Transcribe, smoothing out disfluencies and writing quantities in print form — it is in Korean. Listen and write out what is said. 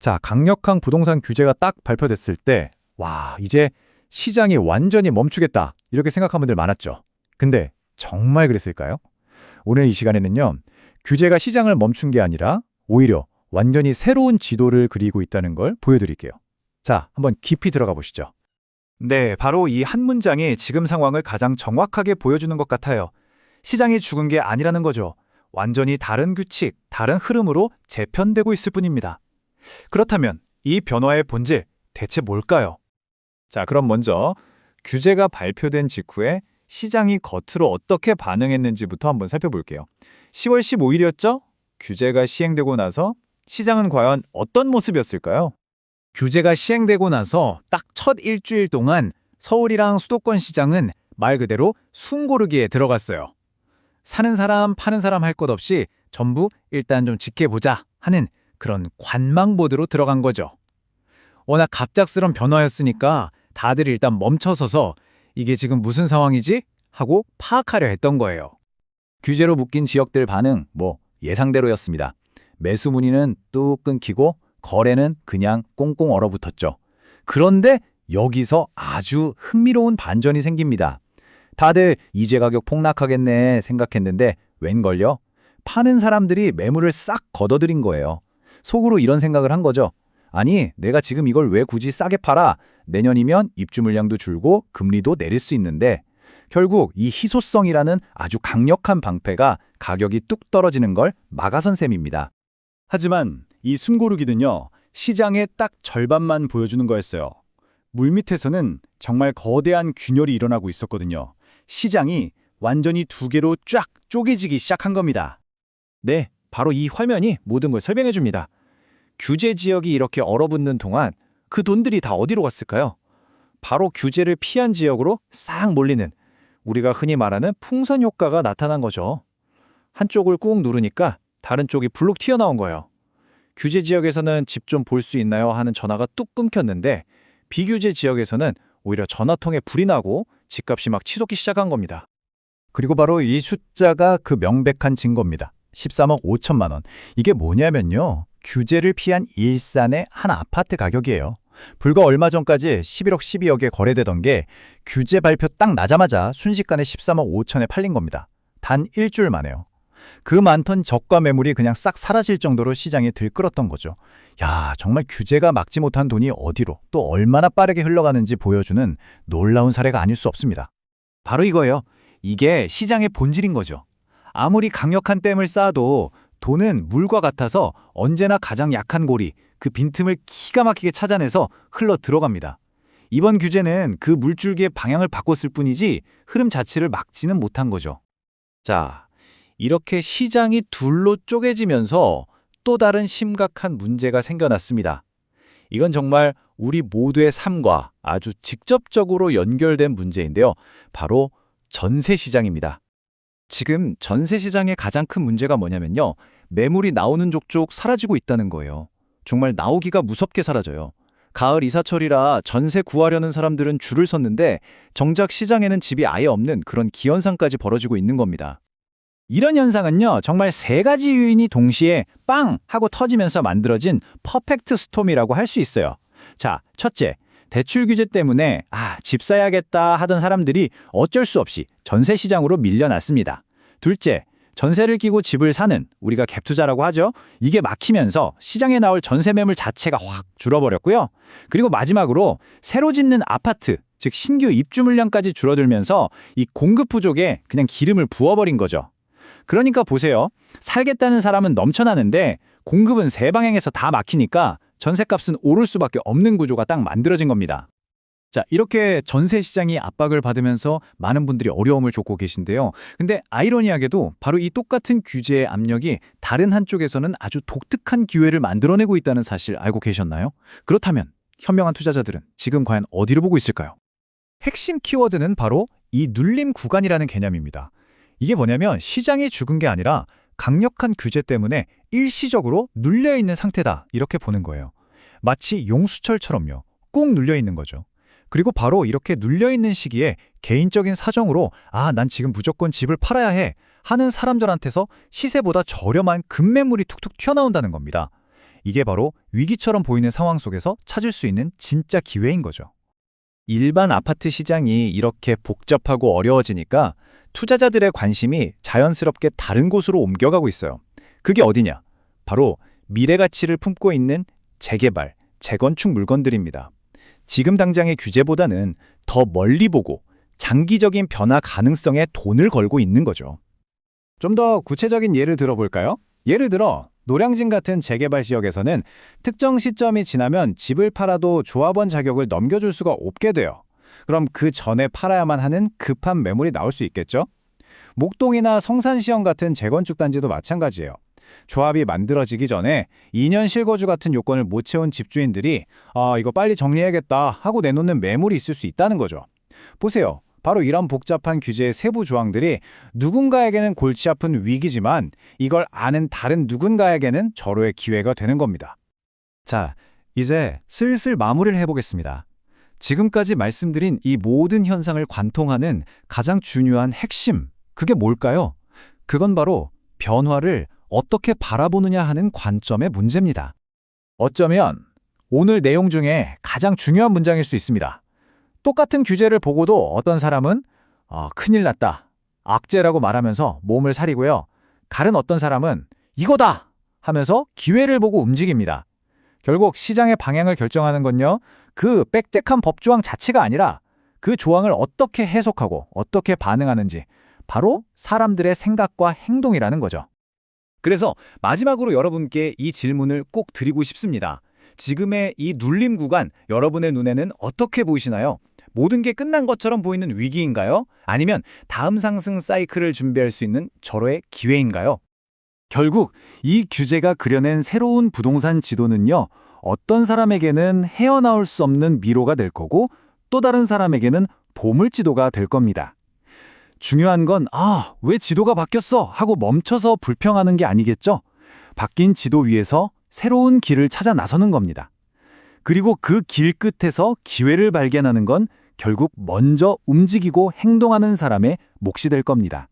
자, 강력한 부동산 규제가 딱 발표됐을 때, 이제 시장이 완전히 멈추겠다. 이렇게 생각한 분들 많았죠. 근데 정말 그랬을까요? 오늘 이 시간에는요, 규제가 시장을 멈춘 게 아니라 오히려 완전히 새로운 지도를 그리고 있다는 걸 보여드릴게요. 자, 한번 깊이 들어가 보시죠. 네, 바로 이 한 문장이 지금 상황을 가장 정확하게 보여주는 것 같아요. 시장이 죽은 게 아니라는 거죠. 완전히 다른 규칙, 다른 흐름으로 재편되고 있을 뿐입니다. 그렇다면 이 변화의 본질, 대체 뭘까요? 자, 그럼 먼저 규제가 발표된 직후에 시장이 겉으로 어떻게 반응했는지부터 한번 살펴볼게요. 10월 15일이었죠? 규제가 시행되고 나서 시장은 과연 어떤 모습이었을까요? 규제가 시행되고 나서 딱 첫 일주일 동안 서울이랑 수도권 시장은 말 그대로 숨고르기에 들어갔어요. 사는 사람, 파는 사람 할 것 없이 전부 일단 좀 지켜보자 하는 그런 관망 모드로 들어간 거죠. 워낙 갑작스런 변화였으니까 다들 일단 멈춰서서 이게 지금 무슨 상황이지? 하고 파악하려 했던 거예요. 규제로 묶인 지역들 반응 예상대로였습니다. 매수 문의는 뚝 끊기고 거래는 그냥 꽁꽁 얼어붙었죠. 그런데 여기서 아주 흥미로운 반전이 생깁니다. 다들 이제 가격 폭락하겠네 생각했는데 웬걸요? 파는 사람들이 매물을 싹 걷어들인 거예요. 속으로 이런 생각을 한 거죠. 아니, 내가 지금 이걸 왜 굳이 싸게 팔아? 내년이면 입주 물량도 줄고 금리도 내릴 수 있는데 결국 이 희소성이라는 아주 강력한 방패가 가격이 뚝 떨어지는 걸 막아선 셈입니다. 하지만 이 숨고르기는요, 시장의 딱 절반만 보여주는 거였어요. 물밑에서는 정말 거대한 균열이 일어나고 있었거든요. 시장이 완전히 두 개로 쫙 쪼개지기 시작한 겁니다. 네, 바로 이 화면이 모든 걸 설명해 줍니다. 규제 지역이 이렇게 얼어붙는 동안 그 돈들이 다 어디로 갔을까요? 바로 규제를 피한 지역으로 싹 몰리는, 우리가 흔히 말하는 풍선 효과가 나타난 거죠. 한쪽을 꾹 누르니까 다른 쪽이 불룩 튀어나온 거예요. 규제 지역에서는 집 좀 볼 수 있나요? 하는 전화가 뚝 끊겼는데 비규제 지역에서는 오히려 전화통에 불이 나고 집값이 막 치솟기 시작한 겁니다. 그리고 바로 이 숫자가 그 명백한 증거입니다. 13억 5천만 원. 이게 뭐냐면요, 규제를 피한 일산의 한 아파트 가격이에요. 불과 얼마 전까지 11억 12억에 거래되던 게 규제 발표 딱 나자마자 순식간에 13억 5천에 팔린 겁니다. 단 일주일 만에요. 그 많던 저가 매물이 그냥 싹 사라질 정도로 시장이 들끓었던 거죠. 야, 정말 규제가 막지 못한 돈이 어디로 또 얼마나 빠르게 흘러가는지 보여주는 놀라운 사례가 아닐 수 없습니다. 바로 이거예요. 이게 시장의 본질인 거죠. 아무리 강력한 댐을 쌓아도 돈은 물과 같아서 언제나 가장 약한 고리, 그 빈틈을 기가 막히게 찾아내서 흘러 들어갑니다. 이번 규제는 그 물줄기의 방향을 바꿨을 뿐이지 흐름 자체를 막지는 못한 거죠. 자, 이렇게 시장이 둘로 쪼개지면서 또 다른 심각한 문제가 생겨났습니다. 이건 정말 우리 모두의 삶과 아주 직접적으로 연결된 문제인데요. 바로 전세 시장입니다. 지금 전세 시장의 가장 큰 문제가 뭐냐면요, 매물이 나오는 족족 사라지고 있다는 거예요. 정말 나오기가 무섭게 사라져요. 가을 이사철이라 전세 구하려는 사람들은 줄을 섰는데 정작 시장에는 집이 아예 없는 그런 기현상까지 벌어지고 있는 겁니다. 이런 현상은요, 정말 세 가지 요인이 동시에 빵! 하고 터지면서 만들어진 퍼펙트 스톰이라고 할 수 있어요. 자, 첫째, 대출 규제 때문에 집 사야겠다 하던 사람들이 어쩔 수 없이 전세 시장으로 밀려났습니다. 둘째, 전세를 끼고 집을 사는, 우리가 갭투자라고 하죠. 이게 막히면서 시장에 나올 전세 매물 자체가 확 줄어버렸고요. 그리고 마지막으로 새로 짓는 아파트, 즉 신규 입주 물량까지 줄어들면서 이 공급 부족에 그냥 기름을 부어버린 거죠. 그러니까 보세요. 살겠다는 사람은 넘쳐나는데 공급은 세 방향에서 다 막히니까 전세값은 오를 수밖에 없는 구조가 딱 만들어진 겁니다. 자, 이렇게 전세 시장이 압박을 받으면서 많은 분들이 어려움을 겪고 계신데요. 근데 아이러니하게도 바로 이 똑같은 규제의 압력이 다른 한쪽에서는 아주 독특한 기회를 만들어내고 있다는 사실 알고 계셨나요? 그렇다면 현명한 투자자들은 지금 과연 어디를 보고 있을까요? 핵심 키워드는 바로 이 눌림 구간이라는 개념입니다. 이게 뭐냐면 시장이 죽은 게 아니라 강력한 규제 때문에 일시적으로 눌려있는 상태다, 이렇게 보는 거예요. 마치 용수철처럼요. 꾹 눌려있는 거죠. 그리고 바로 이렇게 눌려있는 시기에 개인적인 사정으로 난 지금 무조건 집을 팔아야 해 하는 사람들한테서 시세보다 저렴한 급매물이 툭툭 튀어나온다는 겁니다. 이게 바로 위기처럼 보이는 상황 속에서 찾을 수 있는 진짜 기회인 거죠. 일반 아파트 시장이 이렇게 복잡하고 어려워지니까 투자자들의 관심이 자연스럽게 다른 곳으로 옮겨가고 있어요. 그게 어디냐? 바로 미래 가치를 품고 있는 재개발, 재건축 물건들입니다. 지금 당장의 규제보다는 더 멀리 보고 장기적인 변화 가능성에 돈을 걸고 있는 거죠. 좀 더 구체적인 예를 들어볼까요? 예를 들어 노량진 같은 재개발 지역에서는 특정 시점이 지나면 집을 팔아도 조합원 자격을 넘겨줄 수가 없게 돼요. 그럼 그 전에 팔아야만 하는 급한 매물이 나올 수 있겠죠? 목동이나 성산시형 같은 재건축 단지도 마찬가지예요. 조합이 만들어지기 전에 2년 실거주 같은 요건을 못 채운 집주인들이 이거 빨리 정리해야겠다 하고 내놓는 매물이 있을 수 있다는 거죠. 보세요. 바로 이런 복잡한 규제의 세부 조항들이 누군가에게는 골치 아픈 위기지만 이걸 아는 다른 누군가에게는 절호의 기회가 되는 겁니다. 자, 이제 슬슬 마무리를 해보겠습니다. 지금까지 말씀드린 이 모든 현상을 관통하는 가장 중요한 핵심, 그게 뭘까요? 그건 바로 변화를 어떻게 바라보느냐 하는 관점의 문제입니다. 어쩌면 오늘 내용 중에 가장 중요한 문장일 수 있습니다. 똑같은 규제를 보고도 어떤 사람은 큰일 났다, 악재라고 말하면서 몸을 사리고요. 다른 어떤 사람은 이거다 하면서 기회를 보고 움직입니다. 결국 시장의 방향을 결정하는 건요, 그 빽빽한 법조항 자체가 아니라 그 조항을 어떻게 해석하고 어떻게 반응하는지, 바로 사람들의 생각과 행동이라는 거죠. 그래서 마지막으로 여러분께 이 질문을 꼭 드리고 싶습니다. 지금의 이 눌림 구간, 여러분의 눈에는 어떻게 보이시나요? 모든 게 끝난 것처럼 보이는 위기인가요? 아니면 다음 상승 사이클을 준비할 수 있는 절호의 기회인가요? 결국 이 규제가 그려낸 새로운 부동산 지도는요, 어떤 사람에게는 헤어나올 수 없는 미로가 될 거고 또 다른 사람에게는 보물지도가 될 겁니다. 중요한 건 왜 지도가 바뀌었어? 하고 멈춰서 불평하는 게 아니겠죠? 바뀐 지도 위에서 새로운 길을 찾아 나서는 겁니다. 그리고 그 길 끝에서 기회를 발견하는 건 결국 먼저 움직이고 행동하는 사람의 몫이 될 겁니다.